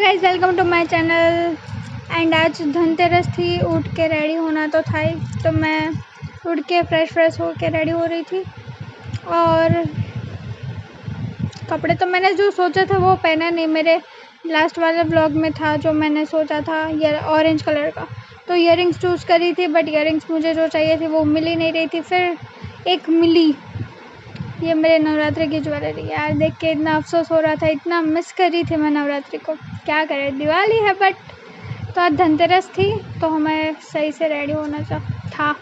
Guys, welcome to my channel. And आज धनतेरस थी, उठ के रेडी होना तो था ही, तो मैं उठ के फ्रेश हो के रेडी हो रही थी। और कपड़े तो मैंने जो सोचा था वो पहना नहीं। मेरे लास्ट वाले व्लॉग में था जो मैंने सोचा था ये ऑरेंज कलर का, तो ईयरिंग्स चूज़ करी थी, बट ईयरिंग्स मुझे जो चाहिए थी वो मिल ही नहीं रही थी। फिर एक मिली, ये मेरे नवरात्रि की ज्वेलरी। यार देख के इतना अफसोस हो रहा था, इतना मिस कर रही थी मैं नवरात्रि को। क्या करें, दिवाली है बट तो आज धनतेरस थी तो हमें सही से रेडी होना था।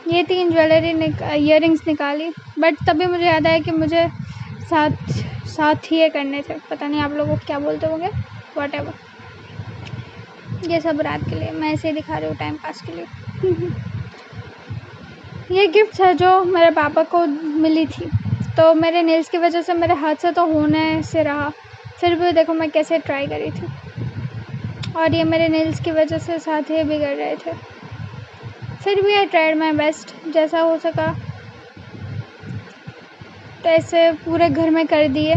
ये 3 ज्वेलरी ईयरिंग्स निकाली, बट तभी मुझे याद आया कि मुझे साथ ही ये करने थे। पता नहीं आप लोगों को क्या बोलते होंगे, व्हाटएवर। ये सब रात के लिए मैं ऐसे ही दिखा रही हूँ, टाइम पास के लिए। ये गिफ्ट है जो मेरे पापा को मिली थी, तो मेरे नेल्स की वजह से मेरे हाथ से तो होने से रहा, फिर भी देखो मैं कैसे ट्राई करी थी। और ये मेरे नेल्स की वजह से साथ ही बिगड़ रहे थे, फिर भी आई ट्राइड माई बेस्ट, जैसा हो सका तो ऐसे पूरे घर में कर दिए।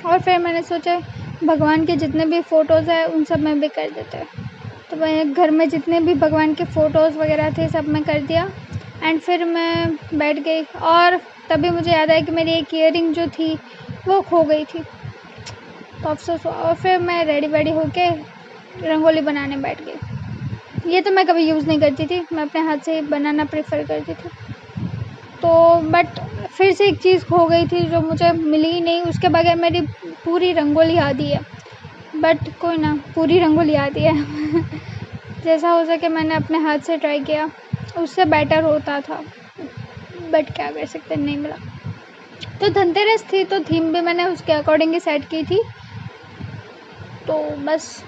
और फिर मैंने सोचा भगवान के जितने भी फ़ोटोज़ हैं उन सब में भी कर देते हैं, तो मैं घर में जितने भी भगवान के फ़ोटोज़ वगैरह थे सब में कर दिया। एंड फिर मैं बैठ गई और तभी मुझे याद आया कि मेरी एक ईयरिंग जो थी वो खो गई थी, तो अफसोस हुआ। और फिर मैं रेडी होके रंगोली बनाने बैठ गई। ये तो मैं कभी यूज़ नहीं करती थी, मैं अपने हाथ से बनाना प्रेफर करती थी। तो बट फिर से एक चीज़ खो गई थी जो मुझे मिली ही नहीं। उसके बगैर मेरी पूरी रंगोली आती है, बट कोई ना, पूरी रंगोली आती है। जैसा हो सके मैंने अपने हाथ से ट्राई किया, उससे बेटर होता था, बट क्या कर सकते, नहीं मिला। तो धनतेरस थी तो थीम भी मैंने उसके अकॉर्डिंग ही सेट की थी, तो बस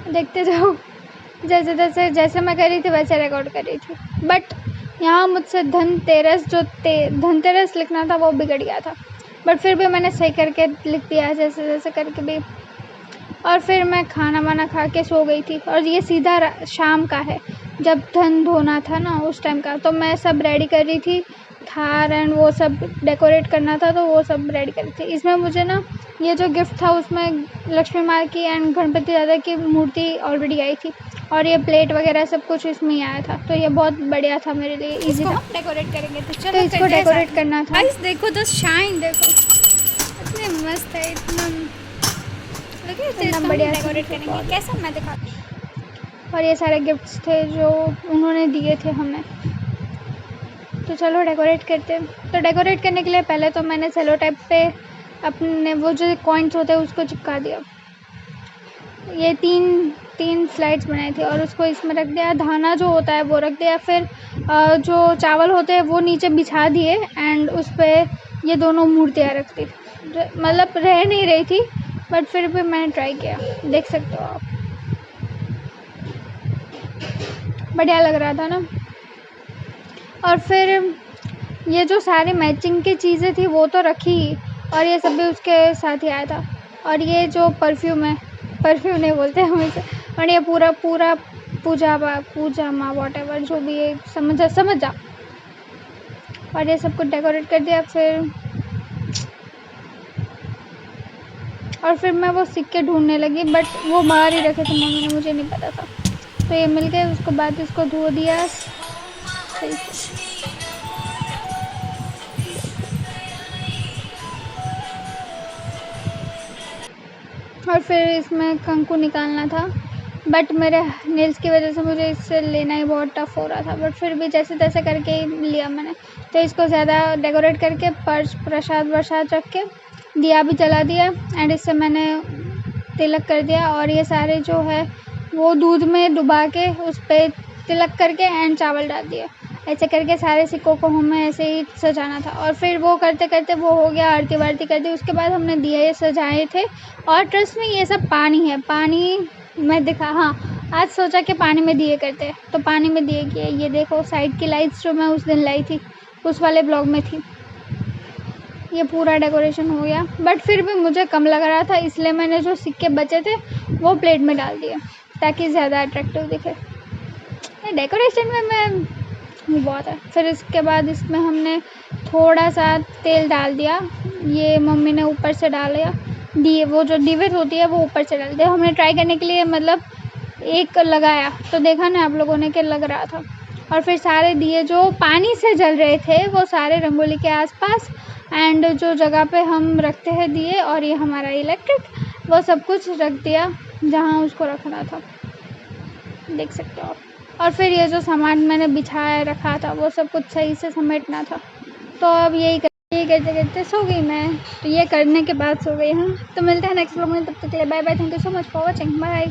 देखते जाओ। जैसे मैं कर रही थी वैसे रिकॉर्ड कर रही थी, बट यहाँ मुझसे धनतेरस लिखना था वो बिगड़ गया था, बट फिर भी मैंने सही करके लिख दिया जैसे करके भी। और फिर मैं खाना वाना खा के सो गई थी। और ये सीधा शाम का है, जब धन धोना था ना उस टाइम का, तो मैं सब रेडी कर रही थी, थार एंड वो सब डेकोरेट करना था, तो वो सब रेडी कर रही थी। इसमें मुझे ना ये जो गिफ्ट था उसमें लक्ष्मी माँ की एंड गणपति दादा की मूर्ति ऑलरेडी आई थी, और ये प्लेट वगैरह सब कुछ इसमें ही आया था, तो ये बहुत बढ़िया था मेरे लिए, इजी था। डेकोरेट करेंगे तो तो इसको डेकोरेट करना था। गाइस देखो तो शाइन देखो, इतने मस्त है, इतना बढ़िया डेकोरेट करेंगे। कैसा मैं दिखाती हूँ। और ये सारे गिफ्ट्स थे जो उन्होंने दिए थे हमें, तो चलो डेकोरेट करते हैं। तो डेकोरेट करने के लिए पहले तो मैंने सेलो टाइप पे अपने वो जो कॉइन्स होते हैं उसको चिपका दिया। ये तीन स्लाइड्स बनाई थी और उसको इसमें रख दिया। धाना जो होता है वो रख दिया, फिर जो चावल होते हैं वो नीचे बिछा दिए एंड उस पर ये दोनों मूर्तियाँ रख दी। मतलब रह नहीं रही थी, बट फिर भी मैंने ट्राई किया, देख सकते हो आप, बढ़िया लग रहा था ना। और फिर ये जो सारी मैचिंग की चीज़ें थी वो तो रखी ही, और ये सब भी उसके साथ ही आया था। और ये जो परफ्यूम है, परफ्यूम नहीं बोलते हम इसे, और ये पूरा पूजा माँ व्हाटएवर जो भी है, समझ जा। और ये सब कुछ डेकोरेट कर दिया। फिर मैं वो सिक्के ढूंढने लगी, बट वो बाहर ही रखे थे मम्मी ने, मुझे नहीं पता था, तो ये मिल गए। उसके बाद इसको धो दिया सही से। और फिर इसमें कंकु निकालना था, बट मेरे नेल्स की वजह से मुझे इससे लेना ही बहुत टफ हो रहा था, बट फिर भी जैसे तैसे करके ही लिया मैंने। तो इसको ज़्यादा डेकोरेट करके प्रसाद रख के दिया भी जला दिया, एंड इससे मैंने तिलक कर दिया। और ये सारे जो है वो दूध में डुबा के उस पर तिलक करके एंड चावल डाल दिया। ऐसे करके सारे सिक्कों को हमें ऐसे ही सजाना था। और फिर वो करते करते वो हो गया, आरती वारती कर दी। उसके बाद हमने दिए सजाए थे। और ट्रस्ट में ये सब पानी है, पानी में दिखा, हाँ आज सोचा कि पानी में दिए करते हैं, तो पानी में दिए किए। ये देखो साइड की लाइट्स जो मैं उस दिन लाई थी उस वाले ब्लॉग में थी। ये पूरा डेकोरेशन हो गया, बट फिर भी मुझे कम लग रहा था, इसलिए मैंने जो सिक्के बचे थे वो प्लेट में डाल दिए ताकि ज़्यादा अट्रैक्टिव दिखे। डेकोरेशन में मैं बहुत है। फिर इसके बाद इसमें हमने थोड़ा सा तेल डाल दिया, ये मम्मी ने ऊपर से डाल दिया, दिए, वो जो डिविट होती है वो ऊपर से डालते हैं। हमने ट्राई करने के लिए मतलब एक लगाया तो देखा ना आप लोगों ने कि लग रहा था। और फिर सारे दिए जो पानी से जल रहे थे वो सारे रंगोली के आसपास एंड जो जगह पे हम रखते हैं दिए और ये हमारा इलेक्ट्रिक, वो सब कुछ रख दिया जहाँ उसको रखना था, देख सकते हो आप। और फिर ये जो सामान मैंने बिछाया रखा था वो सब कुछ सही से समेटना था। तो अब यही करते करते सो गई मैं। तो ये करने के बाद सो गई। हाँ, तो मिलते हैं नेक्स्ट व्लॉग में, तब तक के लिए bye bye. Thank you so much for watching, bye.